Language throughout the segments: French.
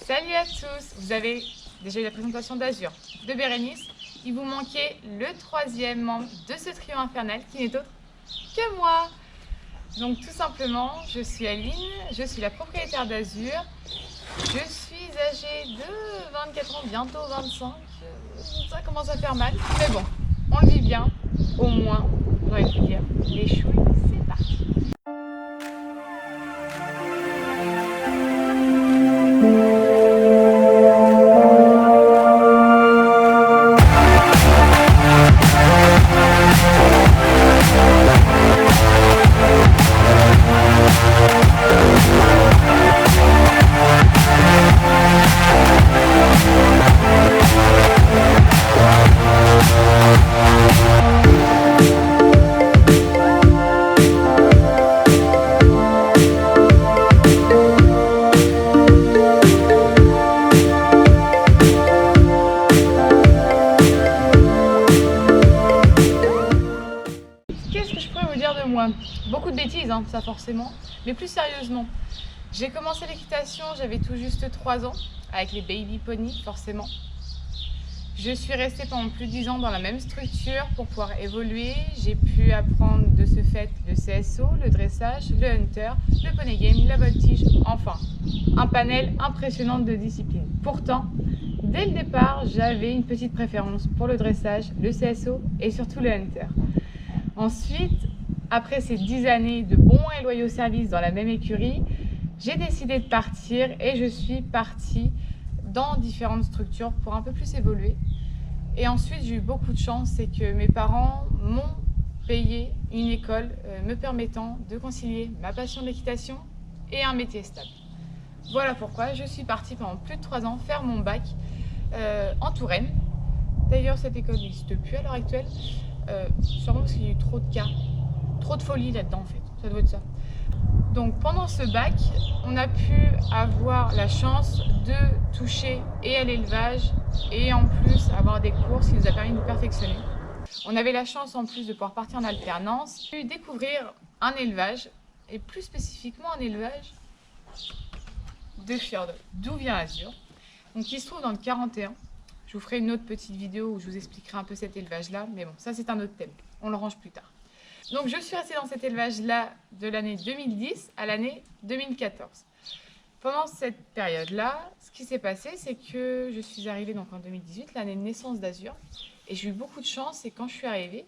Salut à tous, vous avez déjà eu la présentation d'Azur, de Bérénice. Il vous manquait le troisième membre de ce trio infernal qui n'est autre que moi. Donc tout simplement, je suis Aline, je suis la propriétaire d'Azur. Je suis âgée de 24 ans, bientôt 25. Ça commence à faire mal, mais bon, on le vit bien. Au moins, on aurait pu dire, les chouilles, c'est parti. Qu'est-ce que je pourrais vous dire de moi? Beaucoup de bêtises, hein, ça forcément, mais plus sérieusement. J'ai commencé l'équitation, j'avais tout juste 3 ans, avec les baby ponies forcément. Je suis restée pendant plus de 10 ans dans la même structure pour pouvoir évoluer. J'ai pu apprendre de ce fait le CSO, le dressage, le hunter, le poney game, la voltige, enfin, un panel impressionnant de disciplines. Pourtant, dès le départ, j'avais une petite préférence pour le dressage, le CSO et surtout le hunter. Ensuite, après ces 10 années de bons et loyaux services dans la même écurie, j'ai décidé de partir et je suis partie dans différentes structures pour un peu plus évoluer. Et ensuite, j'ai eu beaucoup de chance, c'est que mes parents m'ont payé une école me permettant de concilier ma passion de l'équitation et un métier stable. Voilà pourquoi je suis partie pendant plus de 3 ans faire mon bac en Touraine. D'ailleurs, cette école n'existe plus à l'heure actuelle. Sûrement parce qu'il y a eu trop de cas, trop de folie là-dedans en fait, ça doit être ça. Donc pendant ce bac, on a pu avoir la chance de toucher et à l'élevage et en plus avoir des cours qui nous a permis de nous perfectionner. On avait la chance en plus de pouvoir partir en alternance, de découvrir un élevage et plus spécifiquement un élevage de fjord, d'où vient Azur, donc qui se trouve dans le 41. Je vous ferai une autre petite vidéo où je vous expliquerai un peu cet élevage-là, mais bon, ça c'est un autre thème, on le range plus tard. Donc je suis restée dans cet élevage-là de l'année 2010 à l'année 2014. Pendant cette période-là, ce qui s'est passé, c'est que je suis arrivée donc en 2018, l'année de naissance d'Azur, et j'ai eu beaucoup de chance, et quand je suis arrivée,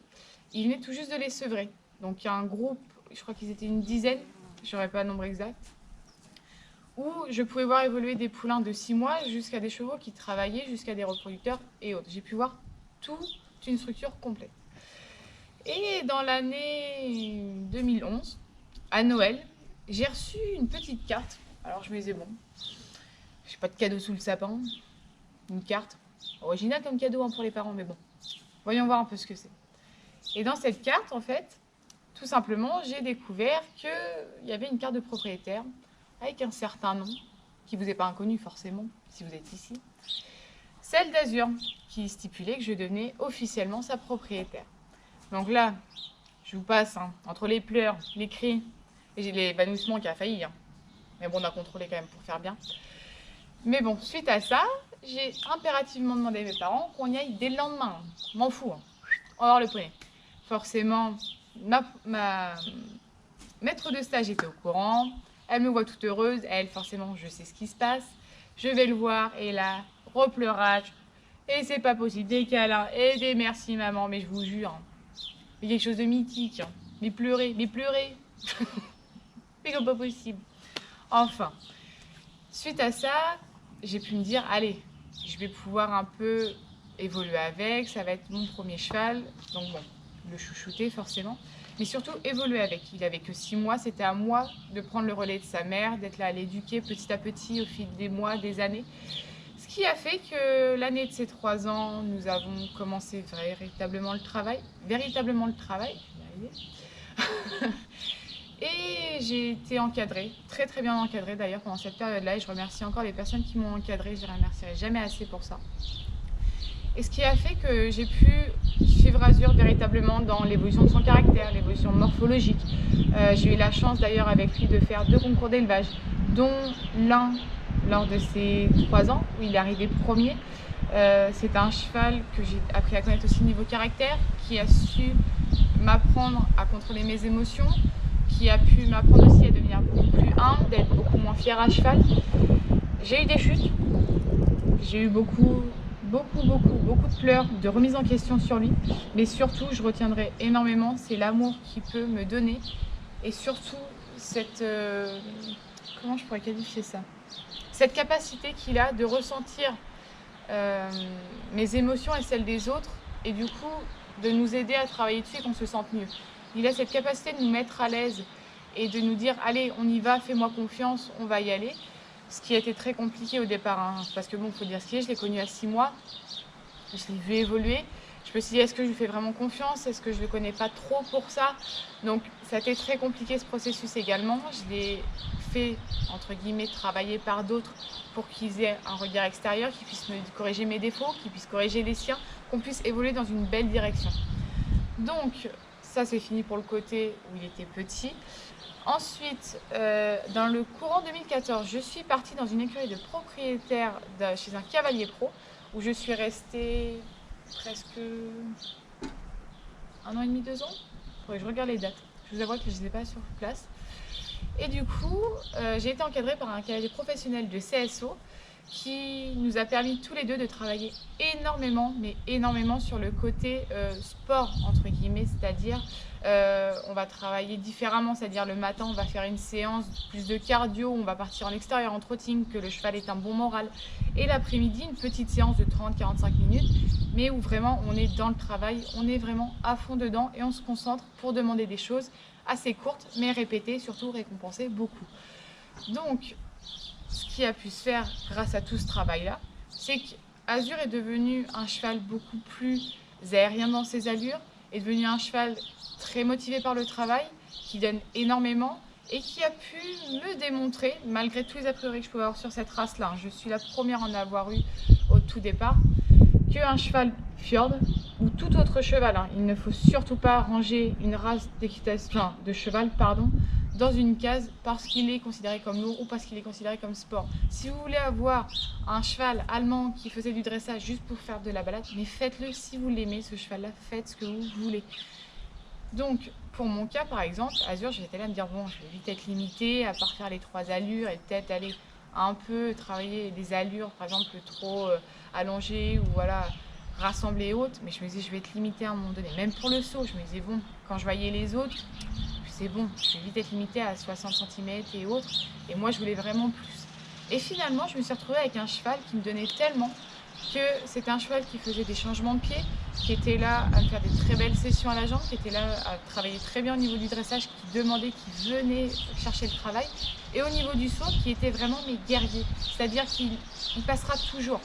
ils venaient tout juste de les sevrer. Donc il y a un groupe, je crois qu'ils étaient une dizaine, je n'aurai pas le nombre exact, où je pouvais voir évoluer des poulains de 6 mois jusqu'à des chevaux qui travaillaient, jusqu'à des reproducteurs et autres. J'ai pu voir toute une structure complète. Et dans l'année 2011, à Noël, j'ai reçu une petite carte. Alors je me disais, bon, j'ai pas de cadeau sous le sapin, une carte originale comme cadeau hein, pour les parents, mais bon, voyons voir un peu ce que c'est. Et dans cette carte, en fait, tout simplement, j'ai découvert qu'il y avait une carte de propriétaire avec un certain nom, qui ne vous est pas inconnu forcément, si vous êtes ici, celle d'Azur, qui stipulait que je devenais officiellement sa propriétaire. Donc là, je vous passe, hein, entre les pleurs, les cris, et j'ai l'évanouissement qui a failli, hein. Mais bon, on a contrôlé quand même pour faire bien. Mais bon, suite à ça, j'ai impérativement demandé à mes parents qu'on y aille dès le lendemain. M'en fous, hein. On va voir le poney. Forcément, ma maître de stage était au courant. Elle me voit toute heureuse, elle, forcément, je sais ce qui se passe. Je vais le voir, et là, repleurage. Et c'est pas possible, des câlins, et des merci maman, mais je vous jure, hein, c'est quelque chose de mythique. Hein. Mais pleurer. Mais comme pas possible. Enfin, suite à ça, j'ai pu me dire, allez, je vais pouvoir un peu évoluer avec, ça va être mon premier cheval. Donc bon, le chouchouter forcément. Mais surtout évoluer avec. Il n'avait que 6 mois, c'était à moi de prendre le relais de sa mère, d'être là à l'éduquer petit à petit au fil des mois, des années. Ce qui a fait que l'année de ses 3 ans, nous avons commencé véritablement le travail. Et j'ai été encadrée, très très bien encadrée d'ailleurs pendant cette période-là. Et je remercie encore les personnes qui m'ont encadrée, je ne les remercierai jamais assez pour ça. Et ce qui a fait que j'ai pu suivre Azur véritablement dans l'évolution de son caractère, l'évolution morphologique. J'ai eu la chance d'ailleurs avec lui de faire 2 concours d'élevage, dont l'un lors de ses 3 ans, où il est arrivé premier. C'est un cheval que j'ai appris à connaître aussi niveau caractère, qui a su m'apprendre à contrôler mes émotions, qui a pu m'apprendre aussi à devenir beaucoup plus humble, d'être beaucoup moins fière à cheval. J'ai eu des chutes, j'ai eu beaucoup de pleurs, de remise en question sur lui, mais surtout je retiendrai énormément, c'est l'amour qu'il peut me donner et surtout cette, comment je pourrais qualifier ça, cette capacité qu'il a de ressentir mes émotions et celles des autres et du coup de nous aider à travailler dessus et qu'on se sente mieux. Il a cette capacité de nous mettre à l'aise et de nous dire allez on y va, fais-moi confiance, on va y aller. Ce qui a été très compliqué au départ, hein, parce que bon, faut dire ce qui est, je l'ai connu à 6 mois, je l'ai vu évoluer. Je me suis dit, est-ce que je lui fais vraiment confiance? Est-ce que je ne le connais pas trop pour ça? Donc, ça a été très compliqué ce processus également. Je l'ai fait, entre guillemets, travailler par d'autres pour qu'ils aient un regard extérieur, qu'ils puissent me corriger mes défauts, qu'ils puissent corriger les siens, qu'on puisse évoluer dans une belle direction. Donc, ça, c'est fini pour le côté où il était petit. Ensuite, dans le courant 2014, je suis partie dans une écurie de propriétaire chez un cavalier pro où je suis restée presque 1 an et demi, 2 ans. Il faudrait que je regarde les dates. Je vous avoue que je ne les ai pas sur place. Et du coup, j'ai été encadrée par un cavalier professionnel de CSO qui nous a permis tous les deux de travailler énormément, mais énormément sur le côté sport, entre guillemets, c'est-à-dire on va travailler différemment, c'est-à-dire le matin on va faire une séance plus de cardio, on va partir en extérieur en trotting, que le cheval ait un bon moral, et l'après-midi une petite séance de 30-45 minutes, mais où vraiment on est dans le travail, on est vraiment à fond dedans et on se concentre pour demander des choses assez courtes, mais répétées, surtout récompensées beaucoup. Donc, ce qui a pu se faire grâce à tout ce travail-là, c'est qu'Azur est devenu un cheval beaucoup plus aérien dans ses allures, est devenu un cheval très motivé par le travail, qui donne énormément et qui a pu me démontrer, malgré tous les a priori que je pouvais avoir sur cette race-là, je suis la première à en avoir eu au tout départ, qu'un cheval fjord ou tout autre cheval, il ne faut surtout pas ranger une race d'équitation, de cheval, dans une case parce qu'il est considéré comme lourd ou parce qu'il est considéré comme sport. Si vous voulez avoir un cheval allemand qui faisait du dressage juste pour faire de la balade, mais faites-le si vous l'aimez, ce cheval-là, faites ce que vous voulez. Donc, pour mon cas, par exemple, Azur, j'étais là à me dire, bon, je vais vite être limitée à part faire les 3 allures et peut-être aller un peu travailler des allures, par exemple, trop allongées ou voilà, rassemblées et autres. Mais je me disais, je vais être limitée à un moment donné. Même pour le saut, je me disais, bon, quand je voyais les autres, c'est bon, je vais vite être limitée à 60 cm et autres. Et moi, je voulais vraiment plus. Et finalement, je me suis retrouvée avec un cheval qui me donnait tellement que c'était un cheval qui faisait des changements de pied, qui était là à me faire des très belles sessions à la jambe, qui était là à travailler très bien au niveau du dressage, qui demandait, qui venait chercher le travail. Et au niveau du saut, qui était vraiment mes guerriers. C'est-à-dire qu'il passera toujours.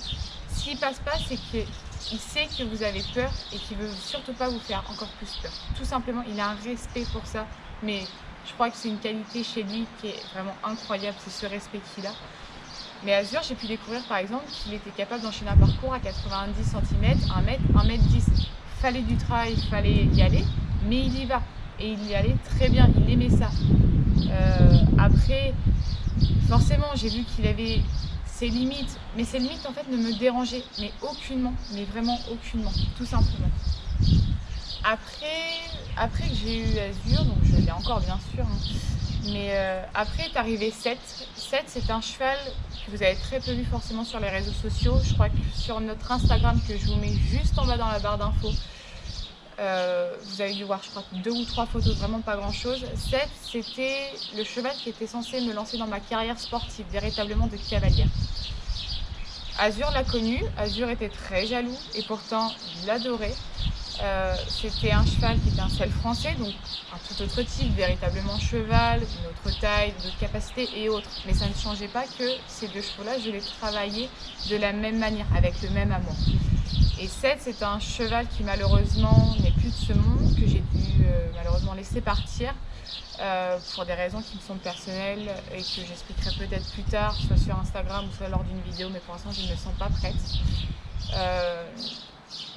S'il passe pas, c'est qu'il sait que vous avez peur et qu'il veut surtout pas vous faire encore plus peur. Tout simplement, il a un respect pour ça. Mais je crois que c'est une qualité chez lui qui est vraiment incroyable, c'est ce respect qu'il a. Mais Azur, j'ai pu découvrir par exemple qu'il était capable d'enchaîner un parcours à 90 cm, 1 mètre, 1 mètre 10. Fallait du travail, il fallait y aller, mais il y va. Et il y allait très bien, il aimait ça. Après, forcément, j'ai vu qu'il avait ses limites, mais ces limites en fait ne me dérangeaient, mais aucunement, mais vraiment aucunement, tout simplement. Après que j'ai eu Azur, donc je l'ai encore bien sûr, mais après est arrivé 7. 7, c'est un cheval que vous avez très peu vu forcément sur les réseaux sociaux. Je crois que sur notre Instagram, que je vous mets juste en bas dans la barre d'infos, vous avez dû voir, je crois, 2 ou 3 photos, vraiment pas grand chose. 7, c'était le cheval qui était censé me lancer dans ma carrière sportive, véritablement de cavalière. Azur l'a connu, Azur était très jaloux et pourtant il l'adorait. C'était un cheval qui était un selle français, donc un tout autre type, véritablement cheval, une autre taille, d'autres capacités et autres. Mais ça ne changeait pas que ces 2 chevaux-là, je les travaillais de la même manière, avec le même amour. Et 7, c'est un cheval qui malheureusement n'est plus de ce monde, que j'ai dû malheureusement laisser partir pour des raisons qui me sont personnelles et que j'expliquerai peut-être plus tard, soit sur Instagram ou soit lors d'une vidéo, mais pour l'instant je ne me sens pas prête.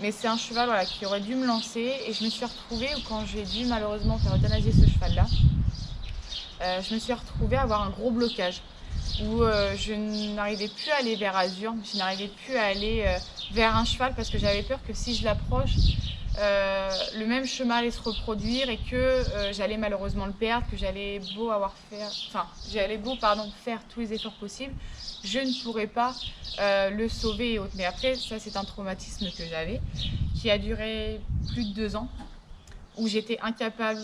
Mais c'est un cheval voilà, qui aurait dû me lancer et je me suis retrouvée, ou quand j'ai dû malheureusement faire euthanasier ce cheval-là, je me suis retrouvée à avoir un gros blocage. où je n'arrivais plus à aller vers Azur, je n'arrivais plus à aller vers un cheval parce que j'avais peur que si je l'approche, le même chemin allait se reproduire et que j'allais malheureusement le perdre, que j'allais beau faire tous les efforts possibles, je ne pourrais pas le sauver et autres. Mais après, ça c'est un traumatisme que j'avais, qui a duré plus de 2 ans, où j'étais incapable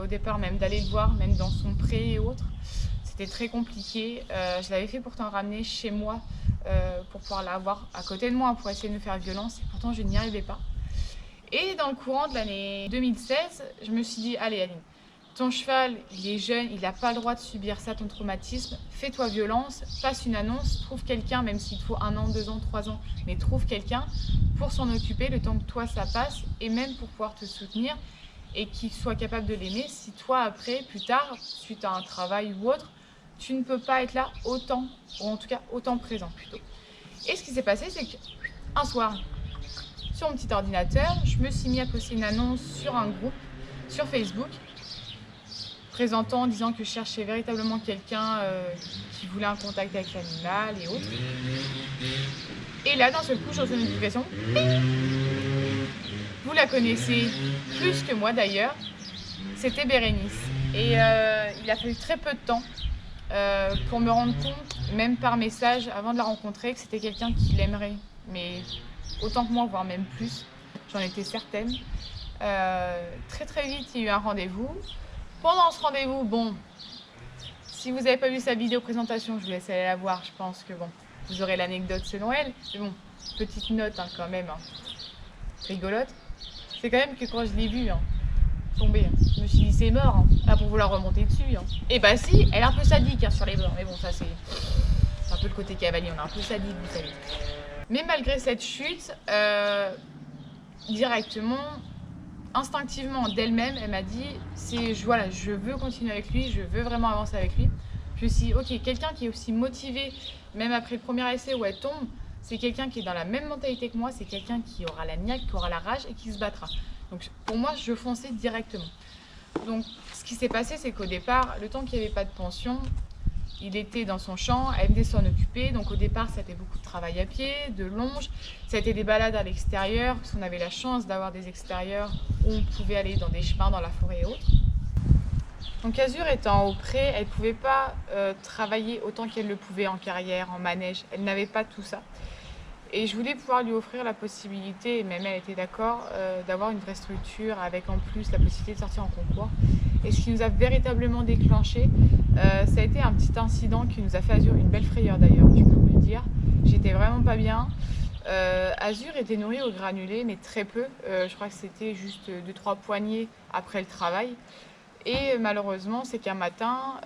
au départ même d'aller le voir, même dans son pré et autres. C'était très compliqué. Je l'avais fait pourtant ramener chez moi pour pouvoir l'avoir à côté de moi, pour essayer de me faire violence, et pourtant je n'y arrivais pas. Et dans le courant de l'année 2016, je me suis dit, allez Aline, ton cheval, il est jeune, il n'a pas le droit de subir ça, ton traumatisme, fais-toi violence, passe une annonce, trouve quelqu'un, même s'il te faut 1 an, 2 ans, 3 ans, mais trouve quelqu'un pour s'en occuper le temps que toi ça passe, et même pour pouvoir te soutenir, et qu'il soit capable de l'aimer si toi après, plus tard, suite à un travail ou autre, tu ne peux pas être là autant, ou en tout cas autant présent plutôt. Et ce qui s'est passé, c'est qu'un soir, sur mon petit ordinateur, je me suis mis à poster une annonce sur un groupe, sur Facebook, présentant, disant que je cherchais véritablement quelqu'un qui voulait un contact avec l'animal et autres. Et là, d'un seul coup, je reçois une notification. Vous la connaissez plus que moi d'ailleurs, c'était Bérénice. Et il a fallu très peu de temps pour me rendre compte, même par message, avant de la rencontrer, que c'était quelqu'un qui l'aimerait, mais autant que moi, voire même plus, j'en étais certaine. Très très vite, il y a eu un rendez-vous. Pendant ce rendez-vous, bon, si vous n'avez pas vu sa vidéo présentation, je vous laisse aller la voir, je pense que bon, vous aurez l'anecdote selon elle. Mais bon, petite note quand même, rigolote. C'est quand même que quand je l'ai vue tomber, je me suis dit c'est mort, là pour vouloir remonter dessus. Et bah si, elle est un peu sadique sur les bords, mais bon, ça c'est un peu le côté cavalier, on est un peu sadique, vous savez. Mais malgré cette chute, directement, instinctivement d'elle-même, elle m'a dit voilà, je veux continuer avec lui, je veux vraiment avancer avec lui. Je me suis dit, ok, quelqu'un qui est aussi motivé, même après le premier essai où elle tombe, c'est quelqu'un qui est dans la même mentalité que moi, c'est quelqu'un qui aura la niaque, qui aura la rage et qui se battra. Donc pour moi, je fonçais directement. Donc ce qui s'est passé, c'est qu'au départ, le temps qu'il n'y avait pas de pension, il était dans son champ, elle venait s'en occuper. Donc au départ, ça a été beaucoup de travail à pied, de longe. Ça a été des balades à l'extérieur, parce qu'on avait la chance d'avoir des extérieurs où on pouvait aller dans des chemins, dans la forêt et autres. Donc Azur étant au pré, elle ne pouvait pas travailler autant qu'elle le pouvait en carrière, en manège. Elle n'avait pas tout ça. Et je voulais pouvoir lui offrir la possibilité, et même elle était d'accord, d'avoir une vraie structure avec en plus la possibilité de sortir en concours. Et ce qui nous a véritablement déclenché, ça a été un petit incident qui nous a fait Azur une belle frayeur d'ailleurs, je peux vous le dire. J'étais vraiment pas bien. Azur était nourrie au granulé, mais très peu. Je crois que c'était juste 2-3 poignées après le travail. Et malheureusement, c'est qu'un matin,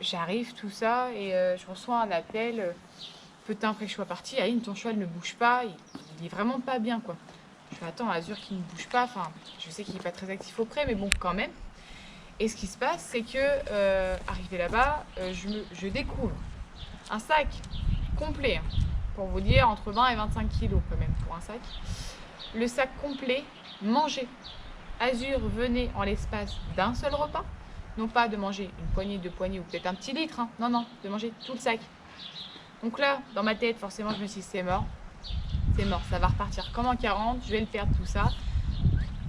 j'arrive, tout ça, et je reçois un appel. Peu de temps après que je sois partie, Aline, ton cheval ne bouge pas, il est vraiment pas bien, quoi. Je fais, attends, Azur qui ne bouge pas, enfin, je sais qu'il n'est pas très actif auprès, mais bon, quand même. Et ce qui se passe, c'est que, arrivé là-bas, je découvre un sac complet, pour vous dire, entre 20 et 25 kilos quand même, pour un sac. Le sac complet, mangé. Azur venait en l'espace d'un seul repas, non pas de manger une poignée, 2 poignées ou peut-être un petit litre, non, non, de manger tout le sac. Donc là, dans ma tête, forcément, je me suis dit, c'est mort, ça va repartir comme en 40, je vais le perdre tout ça.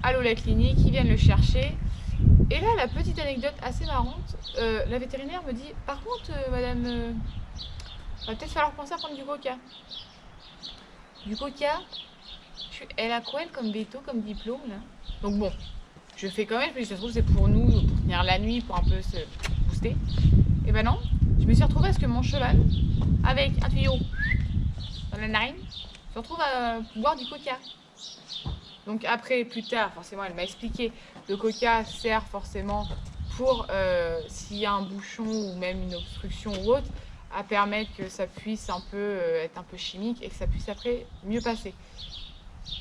Allô la clinique, ils viennent le chercher. Et là, la petite anecdote assez marrante, la vétérinaire me dit, par contre, madame, va peut-être falloir penser à prendre du coca. Du coca, elle a quoi elle comme veto, comme diplôme là? Donc bon, je fais quand même, je me dis, ça se trouve c'est pour nous, pour tenir la nuit, pour un peu se booster. Et ben non, je me suis retrouvée à ce que mon cheval, avec un tuyau dans la narine, se retrouve à boire du coca. Donc après, plus tard, forcément, elle m'a expliqué, le coca sert forcément pour, s'il y a un bouchon ou même une obstruction ou autre, à permettre que ça puisse un peu être un peu chimique et que ça puisse après mieux passer.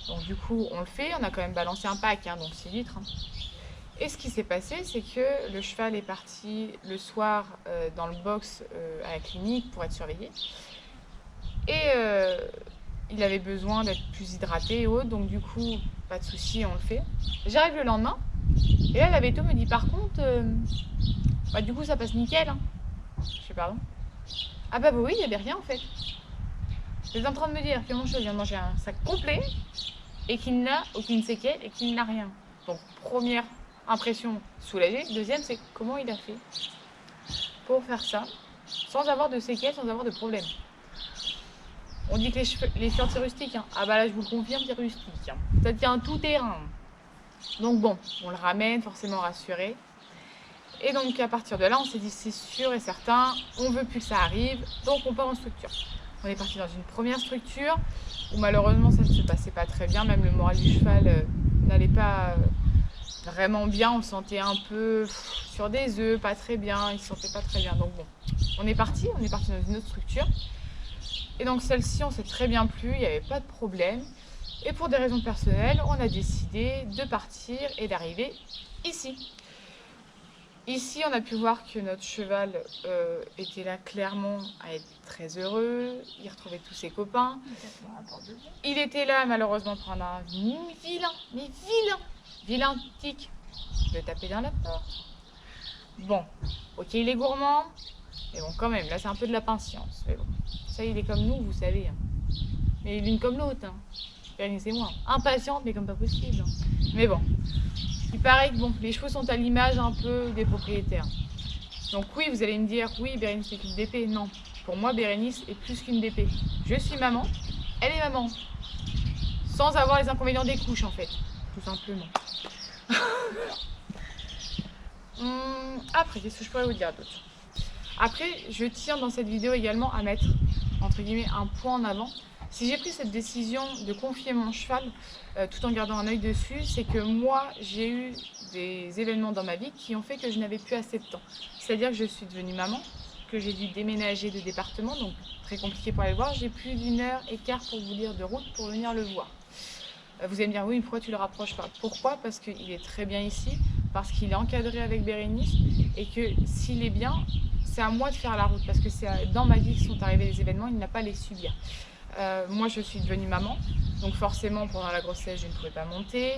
Donc du coup, on le fait, on a quand même balancé un pack, donc 6 litres. Et ce qui s'est passé, c'est que le cheval est parti le soir dans le box à la clinique pour être surveillé. Et il avait besoin d'être plus hydraté et autres, donc du coup, pas de souci, on le fait. J'arrive le lendemain, et là, la véto me dit par contre, du coup, ça passe nickel. Je fais pardon. Ah bah oui, il n'y avait rien en fait. Vous êtes en train de me dire que mon chat vient de manger un sac complet et qu'il n'a aucune séquelle et qu'il n'a rien. Donc première impression soulagée. Deuxième, c'est comment il a fait pour faire ça sans avoir de séquelles, sans avoir de problème. On dit que les chiottes c'est rustique. Hein. Ah bah là je vous le confirme, c'est rustique. Hein. Ça tient tout terrain. Donc bon, on le ramène, forcément rassuré. Et donc à partir de là, on s'est dit c'est sûr et certain, on veut plus que ça arrive, donc on part en structure. On est parti dans une première structure où malheureusement ça ne se passait pas très bien, même le moral du cheval n'allait pas vraiment bien, on le sentait un peu sur des œufs, pas très bien, il se sentait pas très bien. Donc bon, on est parti dans une autre structure. Et donc celle-ci, on s'est très bien plu, il n'y avait pas de problème. Et pour des raisons personnelles, on a décidé de partir et d'arriver ici. Ici, on a pu voir que notre cheval était là clairement à être très heureux, il retrouvait tous ses copains. Il était là malheureusement prendre un vilain tic de taper dans la porte. Bon, ok, il est gourmand, mais bon quand même, là c'est un peu de la patience. Mais bon, ça il est comme nous, vous savez. Hein. Mais l'une comme l'autre. Hein. C'est moi. Impatiente, mais comme pas possible. Hein. Mais bon. Il paraît que bon, les chevaux sont à l'image un peu des propriétaires. Donc oui, vous allez me dire, oui, Bérénice est qu'une DP. Non, pour moi, Bérénice est plus qu'une DP. Je suis maman, elle est maman. Sans avoir les inconvénients des couches, en fait. Tout simplement. Après, qu'est-ce que je pourrais vous dire d'autre? Après, je tiens dans cette vidéo également à mettre, entre guillemets, un point en avant. Si j'ai pris cette décision de confier mon cheval tout en gardant un œil dessus, c'est que moi, j'ai eu des événements dans ma vie qui ont fait que je n'avais plus assez de temps. C'est-à-dire que je suis devenue maman, que j'ai dû déménager de département, donc très compliqué pour aller le voir. J'ai plus d'1h15 pour vous dire de route pour venir le voir. Vous allez me dire, oui, mais pourquoi tu le rapproches pas? Pourquoi? Parce qu'il est très bien ici, parce qu'il est encadré avec Bérénice, et que s'il est bien, c'est à moi de faire la route, parce que c'est dans ma vie que sont arrivés les événements, il n'a pas à les subir. Moi je suis devenue maman, donc forcément pendant la grossesse je ne pouvais pas monter.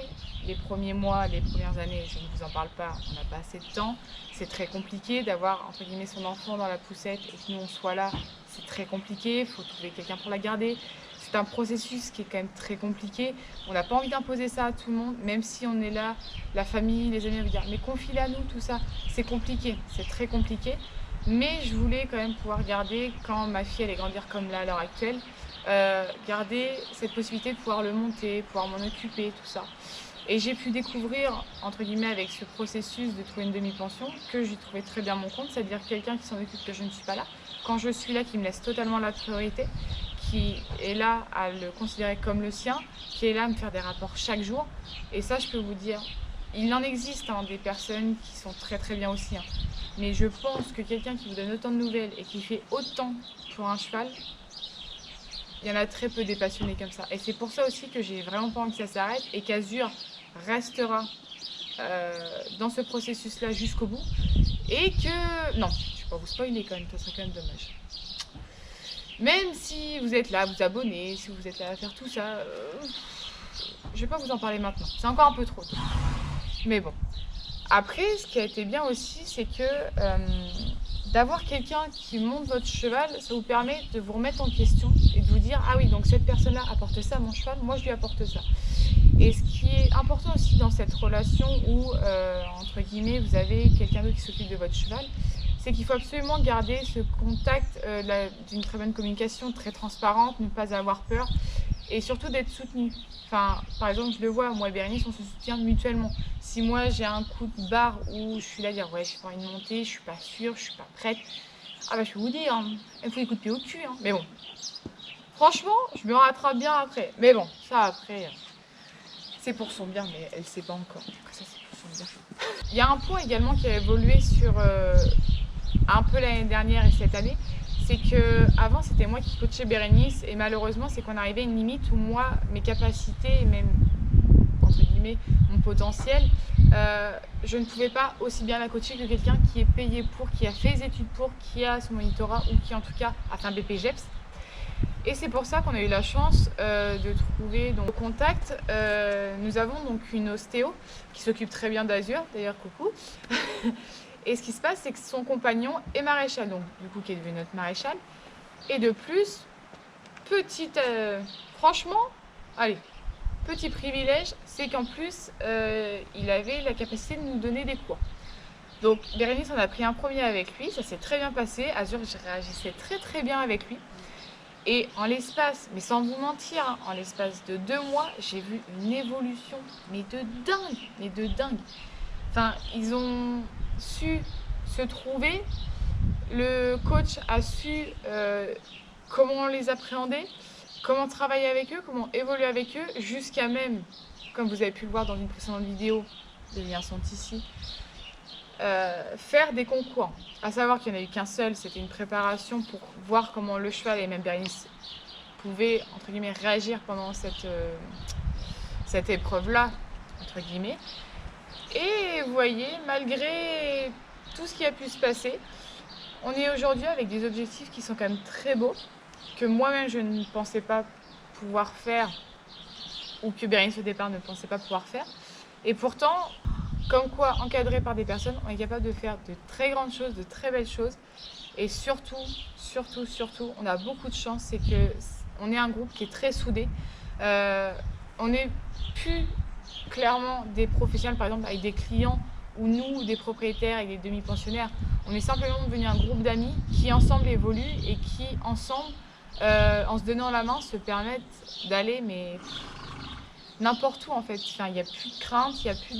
Les premiers mois, les premières années, je ne vous en parle pas, on n'a pas assez de temps. C'est très compliqué d'avoir entre guillemets son enfant dans la poussette et que nous on soit là, c'est très compliqué, il faut trouver quelqu'un pour la garder. C'est un processus qui est quand même très compliqué. On n'a pas envie d'imposer ça à tout le monde, même si on est là, la famille, les amis vont dire mais confie-la à nous, tout ça. C'est compliqué, c'est très compliqué. Mais je voulais quand même pouvoir garder, quand ma fille allait grandir comme là à l'heure actuelle, garder cette possibilité de pouvoir le monter, pouvoir m'en occuper, tout ça. Et j'ai pu découvrir, entre guillemets, avec ce processus de trouver une demi-pension, que j'y trouvais très bien mon compte, c'est-à-dire quelqu'un qui s'en occupe que je ne suis pas là. Quand je suis là, qui me laisse totalement la priorité, qui est là à le considérer comme le sien, qui est là à me faire des rapports chaque jour. Et ça, je peux vous dire, il en existe hein, des personnes qui sont très très bien aussi. Hein. Mais je pense que quelqu'un qui vous donne autant de nouvelles et qui fait autant pour un cheval, il y en a très peu des passionnés comme ça. Et c'est pour ça aussi que j'ai vraiment pas envie que ça s'arrête et qu'Azur restera dans ce processus-là jusqu'au bout. Et que... Non, je ne vais pas vous spoiler quand même, ça serait quand même dommage. Même si vous êtes là à vous abonner, si vous êtes là à faire tout ça, je vais pas vous en parler maintenant. C'est encore un peu trop tôt. Mais bon. Après, ce qui a été bien aussi, c'est que d'avoir quelqu'un qui monte votre cheval, ça vous permet de vous remettre en question et de vous dire « Ah oui, donc cette personne-là apporte ça à mon cheval, moi je lui apporte ça ». Et ce qui est important aussi dans cette relation où, entre guillemets, vous avez quelqu'un d'autre qui s'occupe de votre cheval, c'est qu'il faut absolument garder ce contact d'une très bonne communication, très transparente, ne pas avoir peur et surtout d'être soutenu. Enfin, par exemple, je le vois, moi et Bérénice, on se soutient mutuellement. Si moi j'ai un coup de barre où je suis là à dire ouais, j'ai pas envie de monter, je suis pas sûre, je suis pas prête, ah bah je peux vous dire, hein, il me faut des coups de pied au cul. Hein. Mais bon, franchement, je me rattrape bien après. Mais bon, ça après, c'est pour son bien, mais elle sait pas encore. Ça c'est pour son bien. Il y a un point également qui a évolué sur un peu l'année dernière et cette année. C'est que avant c'était moi qui coachais Bérénice et malheureusement c'est qu'on arrivait à une limite où moi, mes capacités et même entre guillemets mon potentiel, je ne pouvais pas aussi bien la coacher que quelqu'un qui est payé pour, qui a fait les études pour, qui a son monitorat ou qui en tout cas a fait un BPGEPS. Et c'est pour ça qu'on a eu la chance de trouver donc, au contact. Nous avons donc une ostéo qui s'occupe très bien d'Azur, d'ailleurs coucou. Et ce qui se passe, c'est que son compagnon est maréchal, donc du coup qui est devenu notre maréchal. Et de plus, franchement, allez, petit privilège, c'est qu'en plus, il avait la capacité de nous donner des cours. Donc Bérénice en a pris un premier avec lui, ça s'est très bien passé. Azur, je réagissais très très bien avec lui. Et en l'espace, mais sans vous mentir, hein, en l'espace de 2 mois, j'ai vu une évolution, mais de dingue. Enfin, ils ont su se trouver, le coach a su comment les appréhender, comment travailler avec eux, comment évoluer avec eux, jusqu'à même, comme vous avez pu le voir dans une précédente vidéo, les liens sont ici, faire des concours. À savoir qu'il n'y en a eu qu'un seul, c'était une préparation pour voir comment le cheval et même Bérénice pouvaient, entre guillemets, réagir pendant cette épreuve-là, entre guillemets. Et vous voyez, malgré tout ce qui a pu se passer, on est aujourd'hui avec des objectifs qui sont quand même très beaux, que moi-même je ne pensais pas pouvoir faire, ou que Bérénice au départ ne pensait pas pouvoir faire. Et pourtant, comme quoi, encadré par des personnes, on est capable de faire de très grandes choses, de très belles choses. Et surtout, on a beaucoup de chance, c'est qu'on est un groupe qui est très soudé. On n'est plus clairement des professionnels, par exemple, avec des clients, ou nous, des propriétaires et des demi-pensionnaires. On est simplement devenu un groupe d'amis qui ensemble évoluent et qui ensemble, en se donnant la main, se permettent d'aller mais n'importe où en fait. Enfin, il n'y a plus de crainte, il n'y a plus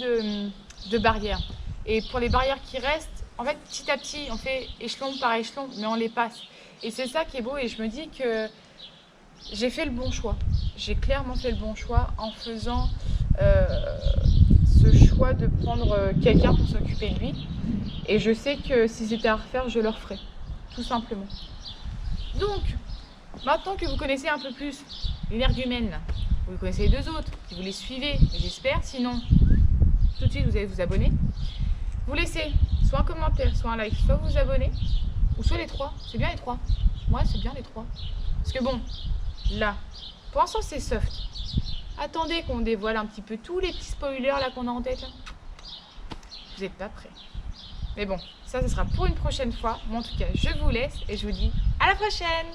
de barrières. Et pour les barrières qui restent, en fait, petit à petit, on fait échelon par échelon, mais on les passe. Et c'est ça qui est beau et je me dis que j'ai fait le bon choix. J'ai clairement fait le bon choix en faisant ce choix de prendre quelqu'un pour s'occuper de lui. Et je sais que si c'était à refaire, je le referais, tout simplement. Donc, maintenant que vous connaissez un peu plus l'énergumène, vous connaissez les 2 autres, si vous les suivez, j'espère, sinon tout de suite vous allez vous abonner. Vous laissez soit un commentaire, soit un like, soit vous abonner, ou soit les 3, c'est bien les 3. Moi, c'est bien les 3. Parce que bon, là, pour l'instant c'est soft. Attendez qu'on dévoile un petit peu tous les petits spoilers là qu'on a en tête. Là. Vous n'êtes pas prêts. Mais bon, ça, ce sera pour une prochaine fois. Moi, en tout cas, je vous laisse et je vous dis à la prochaine.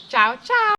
Ciao, ciao!